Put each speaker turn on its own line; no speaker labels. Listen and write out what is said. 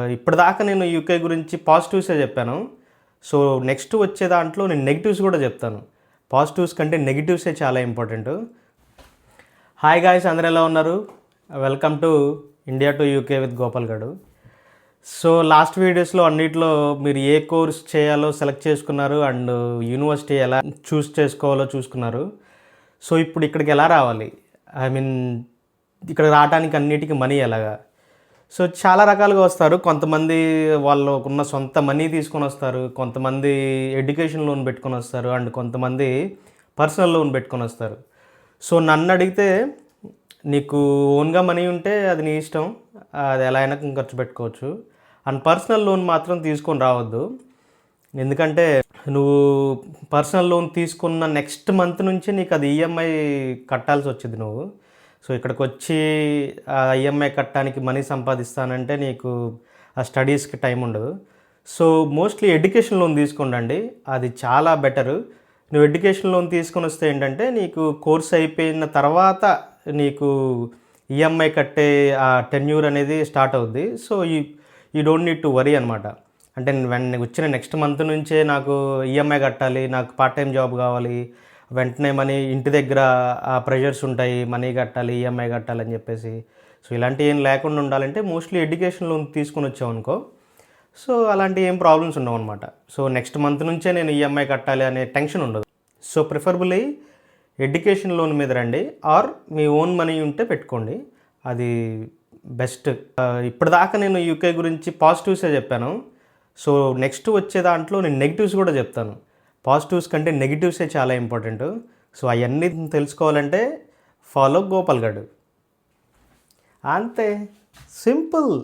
ఇప్పటిదాకా నేను యూకే గురించి పాజిటివ్సే చెప్పాను. సో, నెక్స్ట్ వచ్చే దాంట్లో నేను నెగెటివ్స్ కూడా చెప్తాను. పాజిటివ్స్ కంటే నెగెటివ్సే చాలా ఇంపార్టెంటు. హాయ్ గాయ్స్, అందరూ ఎలా ఉన్నారు? Welcome to India to UK with Gopal గాడు. సో, లాస్ట్ వీడియోస్లో అన్నిట్లో మీరు ఏ కోర్స్ చేయాలో సెలెక్ట్ చేసుకున్నారు అండ్ యూనివర్సిటీ ఎలా చూస్ చేసుకోవాలో చూసుకున్నారు. సో, ఇప్పుడు ఇక్కడికి ఎలా రావాలి? ఇక్కడ రావడానికి అన్నిటికీ మనీ ఎలాగా? సో, చాలా రకాలుగా వస్తారు. కొంతమంది వాళ్ళకున్న సొంత మనీ తీసుకొని వస్తారు. కొంతమంది ఎడ్యుకేషన్ లోన్ పెట్టుకొని వస్తారు. అండ్ కొంతమంది పర్సనల్ లోన్ పెట్టుకొని వస్తారు. సో, నన్ను అడిగితే నీకు ఓన్గా మనీ ఉంటే అది నీ ఇష్టం, అది ఎలా అయినా ఖర్చు పెట్టుకోవచ్చు. అండ్ పర్సనల్ లోన్ మాత్రం తీసుకొని రావద్దు. ఎందుకంటే నువ్వు పర్సనల్ లోన్ తీసుకున్న నెక్స్ట్ మంత్ నుంచి నీకు అది ఈఎంఐ కట్టాల్సి వచ్చింది నువ్వు. సో, ఇక్కడికి వచ్చి ఆ ఈఎంఐ కట్టడానికి మనీ సంపాదిస్తానంటే నీకు ఆ స్టడీస్కి టైం ఉండదు. సో, మోస్ట్లీ ఎడ్యుకేషన్ లోన్ తీసుకోండి, అది చాలా బెటరు. నువ్వు ఎడ్యుకేషన్ లోన్ తీసుకొని వస్తే ఏంటంటే నీకు కోర్స్ అయిపోయిన తర్వాత నీకు ఈఎంఐ కట్టే ఆ టెన్యూర్ అనేది స్టార్ట్ అవుద్ది. So, you don't need to worry అనమాట. అంటే వచ్చిన నెక్స్ట్ మంత్ నుంచే నాకు ఈఎంఐ కట్టాలి, నాకు పార్ట్ టైం జాబ్ కావాలి, వెంటనే మనీ ఇంటి దగ్గర ఆ ప్రెషర్స్ ఉంటాయి, మనీ కట్టాలి, ఈఎంఐ కట్టాలని చెప్పేసి. సో, ఇలాంటివి ఏం లేకుండా ఉండాలంటే మోస్ట్లీ ఎడ్యుకేషన్ లోన్ తీసుకొని వచ్చావు అనుకో, సో అలాంటి ఏం ప్రాబ్లమ్స్ ఉండవు అనమాట. సో, నెక్స్ట్ మంత్ నుంచే నేను ఈఎంఐ కట్టాలి అనే టెన్షన్ ఉండదు. సో, ప్రిఫరబుల్లీ ఎడ్యుకేషన్ లోన్ మీద రండి, ఆర్ మీ ఓన్ మనీ ఉంటే పెట్టుకోండి, అది బెస్ట్. ఇప్పటిదాకా నేను యూకే గురించి పాజిటివ్సే చెప్పాను. సో, నెక్స్ట్ వచ్చే దాంట్లో నేను నెగిటివ్స్ కూడా చెప్తాను. పాజిటివ్స్ కంటే నెగిటివ్సే చాలా ఇంపార్టెంటు. సో, అవన్నీ తెలుసుకోవాలంటే ఫాలో గోపాల్ గాడు. అంతే, సింపుల్.